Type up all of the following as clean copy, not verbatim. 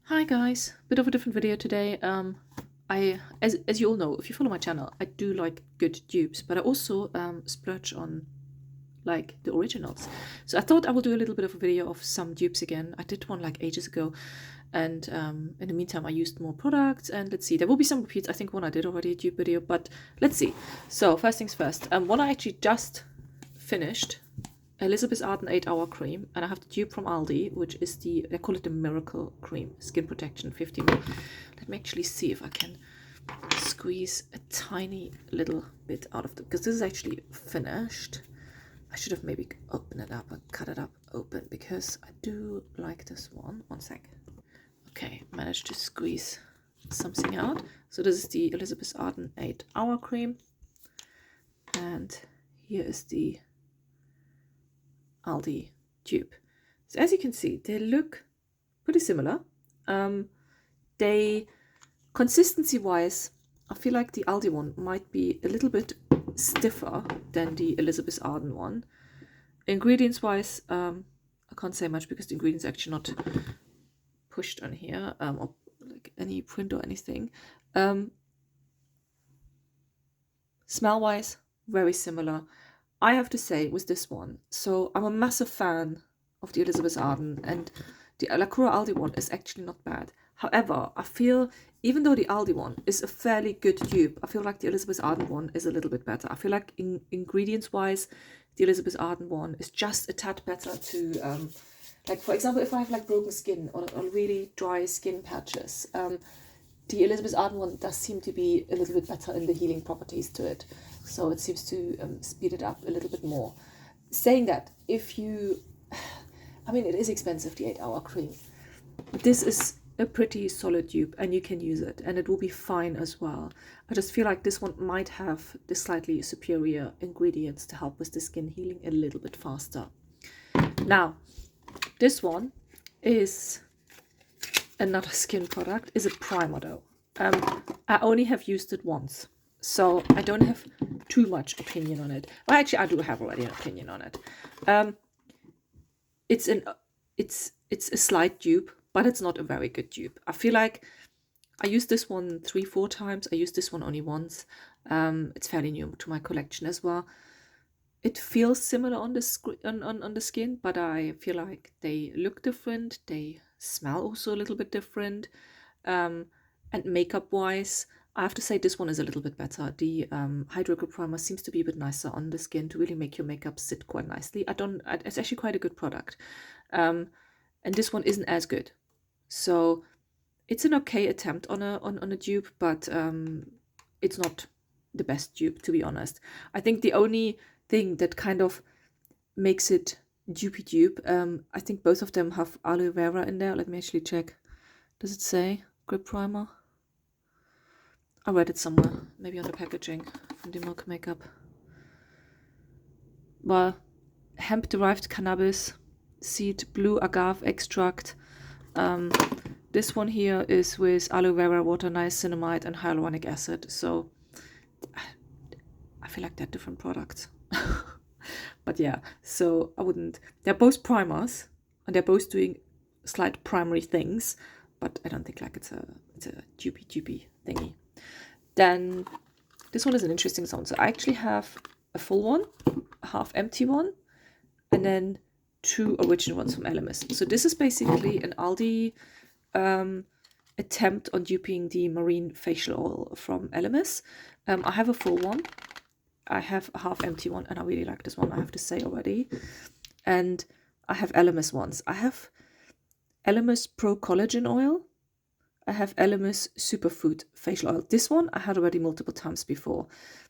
Hi guys, bit of a different video today. As you all know, if you follow my channel, I do like good dupes, but I also splurge on like the originals. So I thought I will do a little bit of a video of some dupes again. I did one like ages ago, and in the meantime I used more products. And let's see, there will be some repeats. I think one I did already a dupe video, but let's see. So first things first. One I actually just finished. Elizabeth Arden 8-hour cream, and I have the dupe from Aldi, which is they call it the Miracle Cream, Skin Protection 50ml. Let me actually see if I can squeeze a tiny little bit out of because this is actually finished. I should have maybe opened it up and cut it up open because I do like this one. One sec. Okay, managed to squeeze something out. So this is the Elizabeth Arden 8-hour cream, and here is the Aldi dupe. So as you can see, they look pretty similar. They, consistency wise, I feel like the Aldi one might be a little bit stiffer than the Elizabeth Arden one. Ingredients wise, I can't say much because the ingredients are actually not pushed on here, or like any print or anything. Smell wise, very similar. I have to say with this one, so I'm a massive fan of the Elizabeth Arden, and the Lacura Aldi one is actually not bad. However, I feel even though the Aldi one is a fairly good dupe, I feel like the Elizabeth Arden one is a little bit better. I feel like ingredients wise, the Elizabeth Arden one is just a tad better to, like for example, if I have like broken skin or really dry skin patches, the Elizabeth Arden one does seem to be a little bit better in the healing properties to it. So it seems to speed it up a little bit more. Saying that, if you, I mean, it is expensive, the 8-hour cream. This is a pretty solid dupe and you can use it and it will be fine as well. I just feel like this one might have the slightly superior ingredients to help with the skin healing a little bit faster. Now, this one is another skin product, is a primer though. I only have used it once, so I don't have too much opinion on it. Well, actually, I do have already an opinion on it. It's a slight dupe, but it's not a very good dupe. I feel like I used this one 3-4 times. I used this one only once. It's fairly new to my collection as well. It feels similar on the on the skin, but I feel like they look different. They smell also a little bit different. And makeup wise, I have to say this one is a little bit better. The Hydro Grip Primer seems to be a bit nicer on the skin to really make your makeup sit quite nicely. It's actually quite a good product. And this one isn't as good. So it's an okay attempt on a dupe, but it's not the best dupe, to be honest. I think the only thing that kind of makes it dupe, I think both of them have aloe vera in there. Let me actually check. Does it say grip primer? I read it somewhere, maybe on the packaging from the Milk Makeup. Well, hemp-derived cannabis seed blue agave extract. This one here is with aloe vera, water, niacinamide, and hyaluronic acid. So I feel like they're different products. But yeah, so I wouldn't. They're both primers, and they're both doing slight primary things, but I don't think like it's a dupey thingy. Then this one is an interesting sound. So I actually have a full one, a half empty one, and then 2 original ones from Elemis. So this is basically an Aldi attempt on duping the marine facial oil from Elemis. I have a full one. I have a half empty one, and I really like this one, I have to say already. And I have Elemis ones. I have Elemis Pro Collagen Oil. I have Elemis Superfood Facial Oil. This one I had already multiple times before.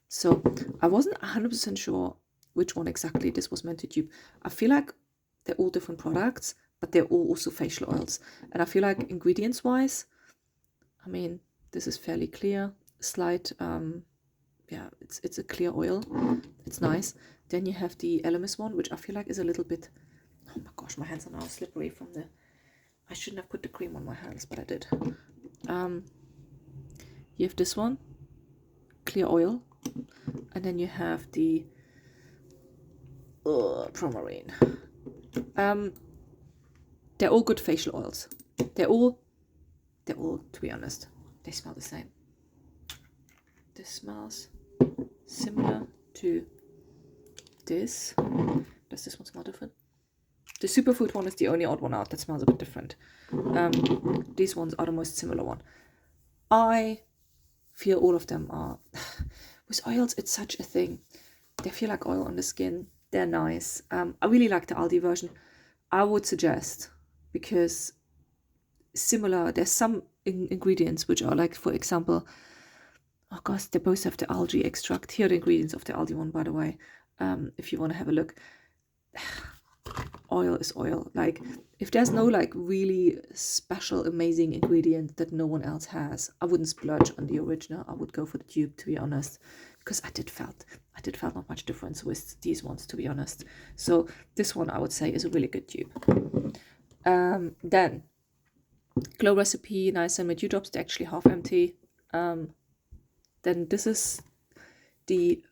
So I wasn't 100% sure which one exactly this was meant to dupe. I feel like they're all different products, but they're all also facial oils. And I feel like ingredients-wise, I mean, this is fairly clear. Slight, yeah, it's a clear oil. It's nice. Then you have the Elemis one, which I feel like is a little bit, oh my gosh, my hands are now slippery from the, I shouldn't have put the cream on my hands, but I did. You have this one, clear oil, and then you have the Promarine. They're all good facial oils. They're all they're all, to be honest, they smell the same. This smells similar to this. Does this one smell different? The superfood one is the only odd one out that smells a bit different. These ones are the most similar one. I feel all of them are... With oils, it's such a thing. They feel like oil on the skin. They're nice. I really like the Aldi version. I would suggest, because similar, there's some ingredients which are like, for example, oh gosh, they both have the algae extract. Here are the ingredients of the Aldi one, by the way, if you want to have a look. Oil is oil. Like, if there's no like really special amazing ingredient that no one else has, I wouldn't splurge on the original. I would go for the dupe, to be honest, because I did felt not much difference with these ones, to be honest. So this one I would say is a really good dupe. Then Glow Recipe Niacinamide Dew Drops, they're actually half empty. Then this is the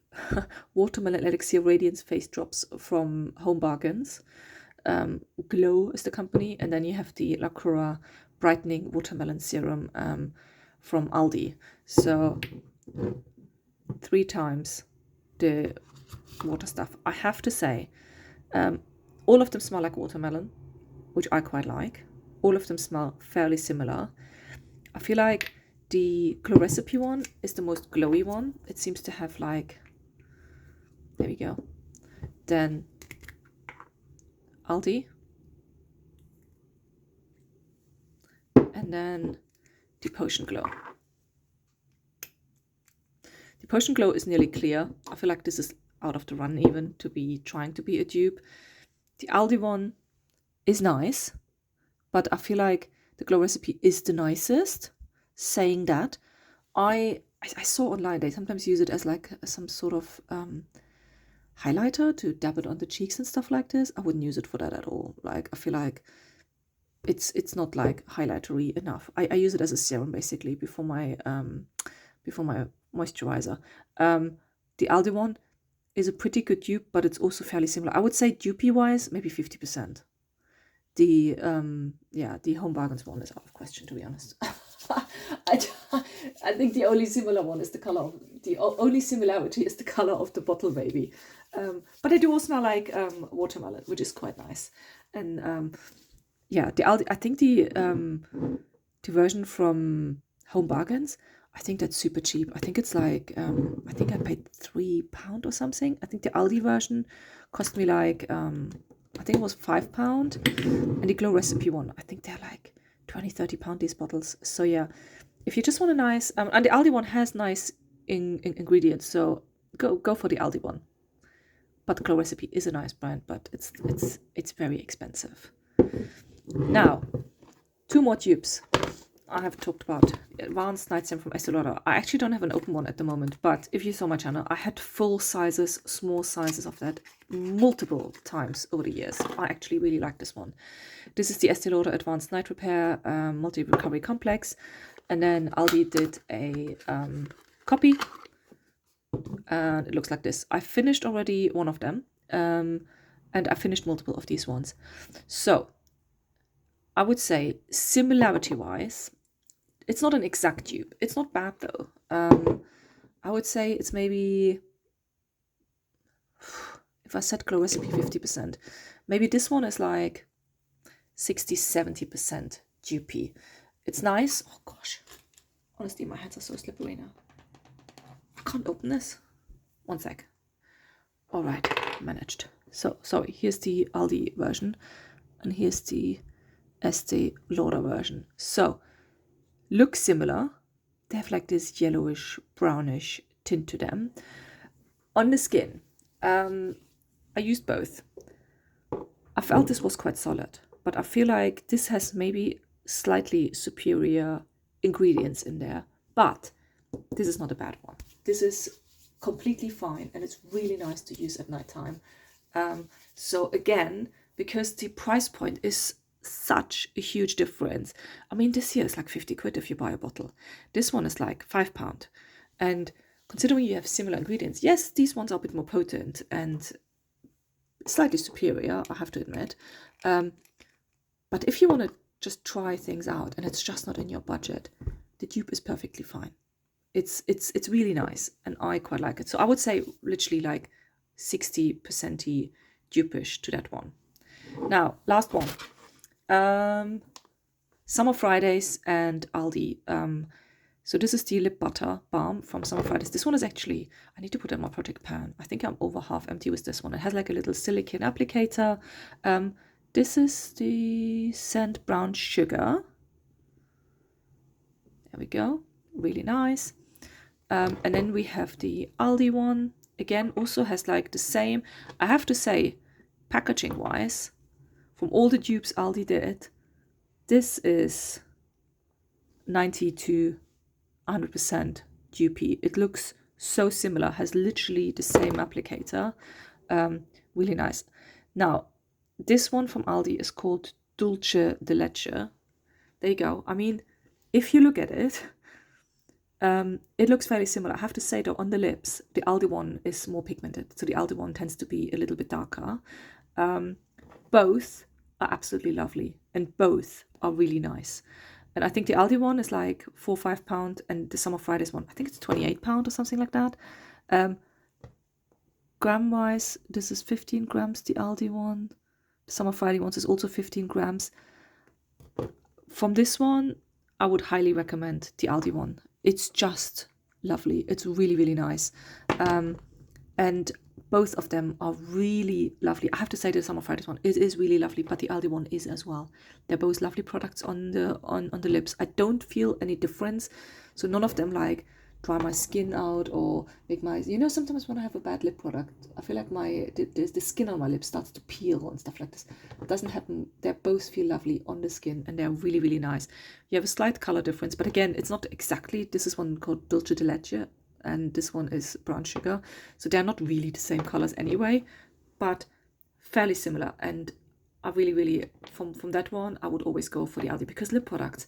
Watermelon Elixir Radiance Face Drops from Home Bargains. Glow is the company, and then you have the La Croix Brightening Watermelon Serum from Aldi. So 3 times the water stuff. I have to say, all of them smell like watermelon, which I quite like. All of them smell fairly similar. I feel like the Glow Recipe one is the most glowy one. It seems to have like, there we go. Then Aldi. And then the Potion Glow. The Potion Glow is nearly clear. I feel like this is out of the run even to be trying to be a dupe. The Aldi one is nice, but I feel like the Glow Recipe is the nicest. Saying that, I saw online they sometimes use it as like some sort of highlighter to dab it on the cheeks and stuff like this. I wouldn't use it for that at all. Like, I feel like it's not like highlightery enough. I use it as a serum basically before my moisturizer. The Aldi one is a pretty good dupe, but it's also fairly similar. I would say dupe wise maybe 50%. The Home Bargains one is out of question, to be honest. I think the only similar one is the color. The only similarity is the color of the bottle, maybe. But they do all smell like watermelon, which is quite nice. And yeah, the Aldi. I think the version from Home Bargains, I think that's super cheap. I think it's like I think I paid £3 or something. I think the Aldi version cost me like I think it was £5, and the Glow Recipe one, I think they're like £20-30 these bottles. So yeah, if you just want a nice and the Aldi one has nice ingredients, so go for the Aldi one. But the Glow Recipe is a nice brand, but it's very expensive. Now, 2 more tubes. I have talked about Advanced Night Serum from Estee Lauder. I actually don't have an open one at the moment, but if you saw my channel, I had full sizes, small sizes of that multiple times over the years. I actually really like this one. This is the Estee Lauder Advanced Night Repair Multi-Recovery Complex. And then Aldi did a copy. And it looks like this. I finished already one of them. And I finished multiple of these ones. So, I would say similarity-wise, it's not an exact dupe. It's not bad though. I would say it's maybe, if I said Glow Recipe 50%, maybe this one is like 60-70% dupe. It's nice. Oh gosh, honestly, my hands are so slippery now. I can't open this. One sec. All right, managed. So sorry. Here's the Aldi version, and here's the Estee Lauder version. So, look similar. They have like this yellowish, brownish tint to them. On the skin, I used both. I felt this was quite solid, but I feel like this has maybe slightly superior ingredients in there. But this is not a bad one. This is completely fine, and it's really nice to use at nighttime. So again, because the price point is such a huge difference. I mean, this here is like 50 quid if you buy a bottle. This one is like £5. And considering you have similar ingredients, yes, these ones are a bit more potent and slightly superior, I have to admit. But if you want to just try things out and it's just not in your budget, the dupe is perfectly fine. It's really nice and I quite like it. So I would say literally like 60% dupish to that one. Now, last one. Summer Fridays and Aldi. So this is the lip butter balm from Summer Fridays. This one is actually, I need to put it in my project pan. I think I'm over half empty with this one. It has like a little silicone applicator. This is the scent Brown Sugar. There we go. Really nice. And then we have the Aldi one. Again, also has like the same, I have to say, packaging wise, from all the dupes Aldi did, this is 90 to 100% dupe. It looks so similar, has literally the same applicator. Really nice. Now, this one from Aldi is called Dulce de Leche. There you go. I mean, if you look at it, it looks fairly similar. I have to say though, on the lips, the Aldi one is more pigmented. So the Aldi one tends to be a little bit darker. Both are absolutely lovely and both are really nice. And I think the Aldi one is like £4 or £5 and the Summer Fridays one, I think it's £28 or something like that. Gram wise, this is 15 grams, the Aldi one. The Summer Friday ones is also 15 grams. From this one, I would highly recommend the Aldi one. It's just lovely. It's really, really nice. And both of them are really lovely. I have to say the Summer Fridays one, it is really lovely, but the Aldi one is as well. They're both lovely products on the lips. I don't feel any difference. So none of them like dry my skin out or make my, sometimes when I have a bad lip product, I feel like the skin on my lips starts to peel and stuff like this. It doesn't happen. They both feel lovely on the skin and they're really, really nice. You have a slight color difference, but again, it's not exactly, this is one called Dulce de Leche and this one is Brown Sugar. So they're not really the same colors anyway, but fairly similar. And I really, really, from that one, I would always go for the Aldi because lip products,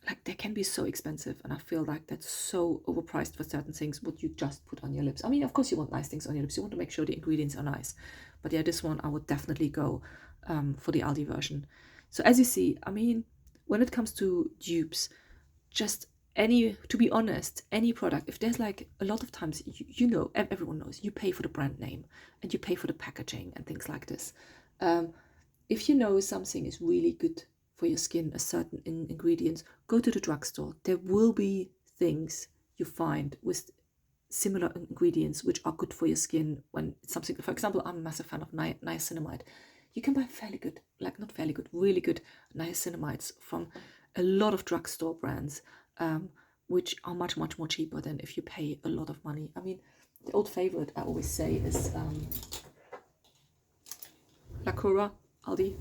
like they can be so expensive and I feel like that's so overpriced for certain things, what you just put on your lips. I mean, of course you want nice things on your lips. You want to make sure the ingredients are nice. But yeah, this one I would definitely go for the Aldi version. So as you see, I mean, when it comes to dupes, just to be honest, any product, if there's like a lot of times, everyone knows, you pay for the brand name and you pay for the packaging and things like this. If you know something is really good for your skin, a certain ingredients, go to the drugstore. There will be things you find with similar ingredients which are good for your skin when it's something, for example, I'm a massive fan of niacinamide. You can buy really good niacinamides from a lot of drugstore brands, which are much, much more cheaper than if you pay a lot of money. I mean, the old favorite I always say is La Cura, Aldi,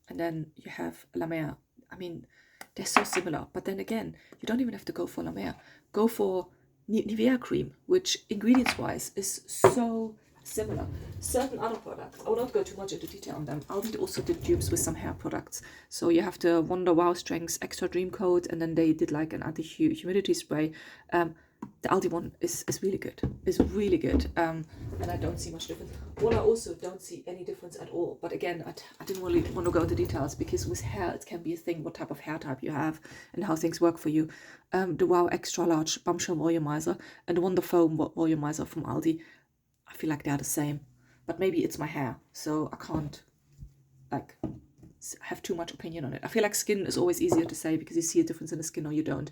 and then you have La Mer. I mean, they're so similar, but then again, you don't even have to go for La Mer. Go for Nivea cream, which ingredients-wise is so similar. Certain other products, I will not go too much into detail on them. Aldi also did dupes with some hair products. So you have the Wonder Wow Strengths Extra Dream Coat, and then they did like an anti-humidity spray. The Aldi one is really good. It's really good. And I don't see much difference. Well, I also don't see any difference at all. But again, I didn't really want to go into details because with hair, it can be a thing what type of hair type you have and how things work for you. The Wow Extra Large Bombshell Volumizer and the Wonder Foam Volumizer from Aldi, I feel like they're the same. But maybe it's my hair, so I can't like have too much opinion on it. I feel like skin is always easier to say because you see a difference in the skin or you don't.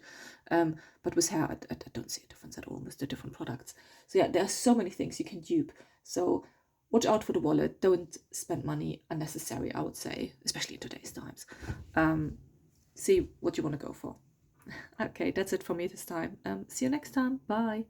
But with hair, I don't see a difference at all with the different products. So yeah, there are so many things you can dupe. So watch out for the wallet. Don't spend money unnecessary, I would say, especially in today's times. See what you want to go for. Okay, that's it for me this time. See you next time. Bye.